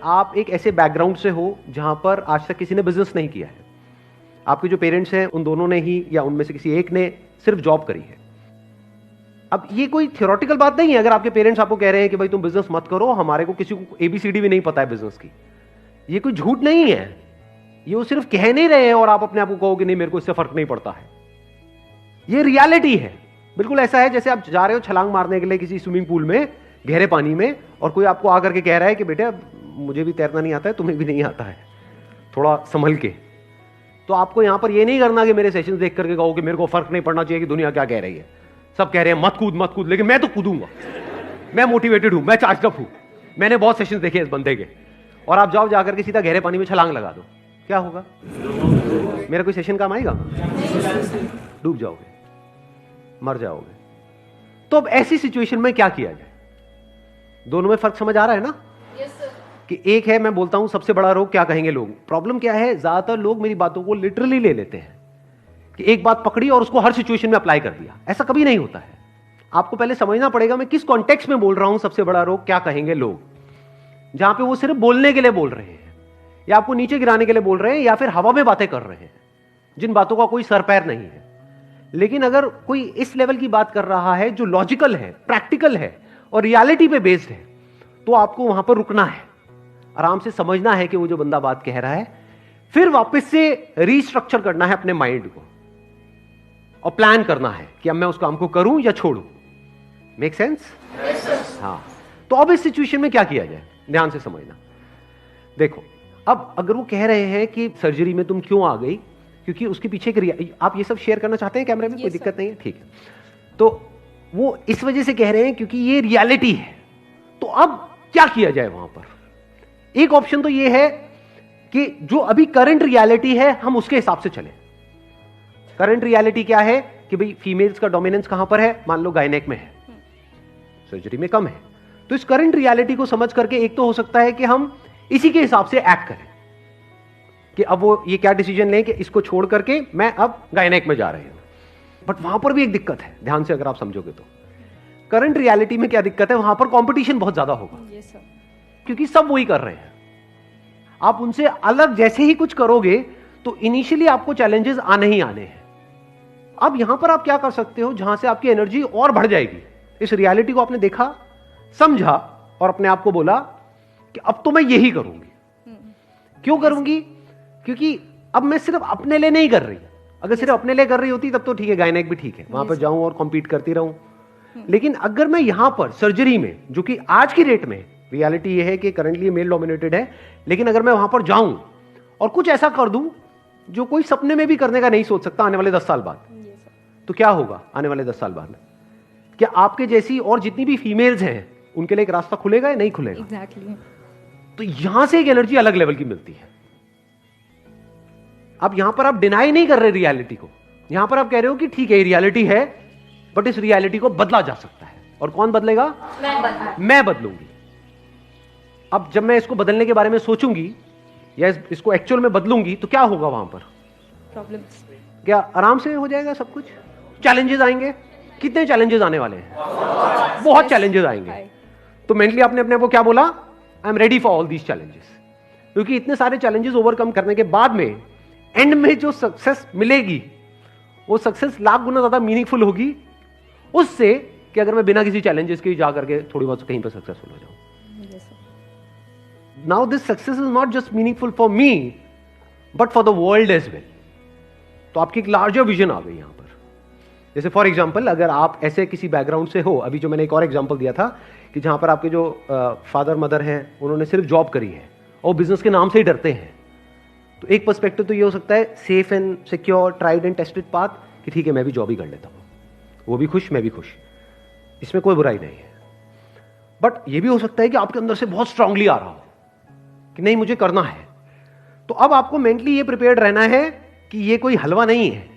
आप एक ऐसे बैकग्राउंड से हो जहां पर आज तक किसी ने बिजनेस नहीं किया है, आपके जो पेरेंट्स हैं उन दोनों ने ही या उनमें से किसी एक ने सिर्फ जॉब करी है। अब ये कोई थियोरेटिकल बात नहीं है। अगर आपके पेरेंट्स आपको कह रहे हैं कि भाई तुम बिजनेस मत करो, हमारे को किसी को एबीसीडी भी नहीं पता है बिजनेस की, ये कोई झूठ नहीं है, ये वो सिर्फ कह नहीं रहे हैं और आप अपने आप को कहो कि नहीं मेरे को इससे फर्क नहीं पड़ता है। ये रियलिटी है। बिल्कुल ऐसा है जैसे आप जा रहे हो छलांग मारने के लिए किसी स्विमिंग पूल में, गहरे पानी में, और कोई आपको आकर के कह रहा है कि बेटा मुझे भी तैरना नहीं आता है, तुम्हें भी नहीं आता है, थोड़ा संभल के। तो आपको यहां पर ये नहीं करना कि मेरे सेशंस देख करके कहो कि मेरे को फर्क नहीं पड़ना चाहिए कि दुनिया क्या कह रही है। सब कह रहे हैं मत कूद मत कूद, लेकिन मैं तो कूदूंगा, मैं मोटिवेटेड हूं, मैं चार्ज अप हूं, मैंने बहुत सेशंस देखे इस बंदे के। और आप जाओ जाकर के सीधा गहरे पानी में छलांग लगा दो, क्या होगा? मेरा कोई सेशन काम आएगा? डूब जाओगे, मर जाओगे। तो अब ऐसी सिचुएशन में क्या किया जाए? दोनों में फर्क समझ आ रहा है ना? कि एक है मैं बोलता हूं सबसे बड़ा रोग क्या कहेंगे लोग। प्रॉब्लम क्या है, ज्यादातर लोग मेरी बातों को लिटरली ले लेते हैं कि एक बात पकड़ी और उसको हर सिचुएशन में अप्लाई कर दिया। ऐसा कभी नहीं होता है। आपको पहले समझना पड़ेगा मैं किस कॉन्टेक्स्ट में बोल रहा हूं। सबसे बड़ा रोग क्या कहेंगे लोग, जहां पे वो सिर्फ बोलने के लिए बोल रहे हैं या आपको नीचे गिराने के लिए बोल रहे हैं या फिर हवा में बातें कर रहे हैं जिन बातों का कोई सर पैर नहीं है। लेकिन अगर कोई इस लेवल की बात कर रहा है जो लॉजिकल है, प्रैक्टिकल है और रियलिटी पे बेस्ड है, तो आपको वहां पर रुकना है, आराम से समझना है कि वो जो बंदा बात कह रहा है, फिर वापस से रीस्ट्रक्चर करना है अपने माइंड को और प्लान करना है कि अब मैं उस काम को करूं या छोड़ूं। Make sense? हाँ। तो अब इस सिचुएशन में क्या किया जाए, ध्यान से समझना। देखो, अब अगर वो कह रहे हैं कि सर्जरी में तुम क्यों आ गई, क्योंकि उसके पीछे आप ये सब शेयर करना चाहते हैं कैमरे में? कोई दिक्कत नहीं है, ठीक है। तो वो इस वजह से कह रहे हैं क्योंकि ये रियलिटी है। तो अब क्या किया जाए वहां पर? एक ऑप्शन तो ये है कि जो अभी करंट रियलिटी है हम उसके हिसाब से चलें। करंट रियलिटी क्या है कि भाई फीमेल्स का डोमिनेंस कहां पर है, मान लो गायनेक में है, सर्जरी में कम है। तो इस करंट रियलिटी को समझ करके एक तो हो सकता है कि हम इसी के हिसाब से एक्ट करें कि अब वो ये क्या डिसीजन लें कि इसको छोड़ करके मैं अब गायनेक में जा रही हूं। बट वहां पर भी एक दिक्कत है, ध्यान से अगर आप समझोगे तो करंट रियलिटी में क्या दिक्कत है, वहां पर कंपटीशन बहुत ज्यादा होगा। क्योंकि सब वही कर रहे हैं। आप उनसे अलग जैसे ही कुछ करोगे तो इनिशियली आपको चैलेंजेस आने ही आने हैं। अब यहां पर आप क्या कर सकते हो जहां से आपकी एनर्जी और बढ़ जाएगी। इस रियलिटी को आपने देखा, समझा और अपने आप को बोला कि अब तो मैं यही करूंगी। क्यों करूंगी? क्योंकि अब मैं सिर्फ अपने लिए नहीं कर रही। अगर सिर्फ अपने लिए कर रही होती तब तो ठीक है, गायनेक भी ठीक है, वहां पर जाऊं और कॉम्पीट करती रहूं। लेकिन अगर मैं यहां पर सर्जरी में, जो कि आज की डेट में रियलिटी यह है कि करंटली मेल डोमिनेटेड है, लेकिन अगर मैं वहां पर जाऊं और कुछ ऐसा कर दूं जो कोई सपने में भी करने का नहीं सोच सकता आने वाले 10 साल बाद, तो क्या होगा आने वाले 10 साल बाद? क्या आपके जैसी और जितनी भी फीमेल्स हैं उनके लिए एक रास्ता खुलेगा या नहीं खुलेगा? Exactly. तो यहां से एक एनर्जी अलग लेवल की मिलती है। अब यहां पर आप डिनाई नहीं कर रहे रियलिटी को, यहां पर आप कह रहे हो कि ठीक है रियलिटी है, बट इस रियलिटी को बदला जा सकता है। और कौन बदलेगा? मैं बदलूंगी। अब जब मैं इसको बदलने के बारे में सोचूंगी या इसको एक्चुअल में बदलूंगी तो क्या होगा वहां पर? Problems. क्या आराम से हो जाएगा सब कुछ? चैलेंजेस आएंगे। कितने चैलेंजेस आने वाले हैं? बहुत चैलेंजेस आएंगे। तो मेंटली आपने अपने को क्या बोला? I am ready for all these challenges. क्योंकि इतने सारे चैलेंजेस ओवरकम करने के बाद में एंड में जो सक्सेस मिलेगी वो सक्सेस लाख गुना ज्यादा मीनिंगफुल होगी उससे कि अगर मैं बिना किसी चैलेंजेस के जा करके थोड़ी बहुत कहीं पर सक्सेसफुल हो जाऊं। Now this success is not just meaningful for me but for the world as well. तो आपकी एक लार्जर विजन आ गई यहां पर। जैसे फॉर एग्जाम्पल अगर आप ऐसे किसी बैकग्राउंड से हो, अभी जो मैंने एक और एग्जाम्पल दिया था कि जहां पर आपके जो फादर मदर हैं उन्होंने सिर्फ जॉब करी है और बिजनेस के नाम से ही डरते हैं, तो एक पर्सपेक्टिव तो ये हो सकता है safe and secure tried and tested path कि ठीक है मैं भी जॉब ही कर लेता हूं, वो भी खुश मैं भी खुश, इसमें कोई बुराई नहीं है। बट ये भी हो सकता है कि आपके अंदर से बहुत स्ट्रांगली आ रहा हो कि नहीं मुझे करना है। तो अब आपको मेंटली ये प्रिपेयर्ड रहना है कि ये कोई हलवा नहीं है।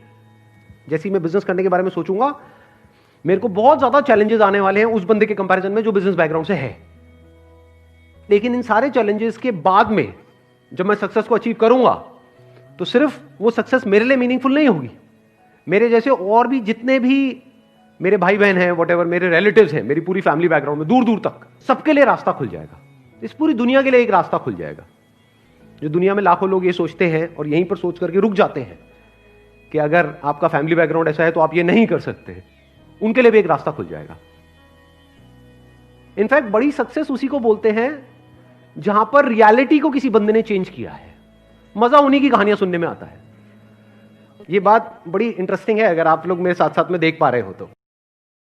जैसे ही मैं बिजनेस करने के बारे में सोचूंगा मेरे को बहुत ज्यादा चैलेंजेस आने वाले हैं उस बंदे के कंपैरिजन में जो बिजनेस बैकग्राउंड से है। लेकिन इन सारे चैलेंजेस के बाद में जब मैं सक्सेस को अचीव करूंगा तो सिर्फ वो सक्सेस मेरे लिए मीनिंगफुल नहीं होगी, मेरे जैसे और भी जितने भी मेरे भाई बहन हैं, वॉट एवर मेरे रिलेटिव्स हैं, मेरी पूरी फैमिली बैकग्राउंड में दूर दूर तक सबके लिए रास्ता खुल जाएगा। इस पूरी दुनिया के लिए एक रास्ता खुल जाएगा। जो दुनिया में लाखों लोग ये सोचते हैं और यहीं पर सोच करके रुक जाते हैं कि अगर आपका फैमिली बैकग्राउंड ऐसा है तो आप ये नहीं कर सकते, उनके लिए भी एक रास्ता खुल जाएगा। इनफैक्ट बड़ी सक्सेस उसी को बोलते हैं जहां पर रियलिटी को किसी बंदे ने चेंज किया है। मजा उन्हीं की कहानियां सुनने में आता है। ये बात बड़ी इंटरेस्टिंग है, अगर आप लोग मेरे साथ साथ में देख पा रहे हो तो।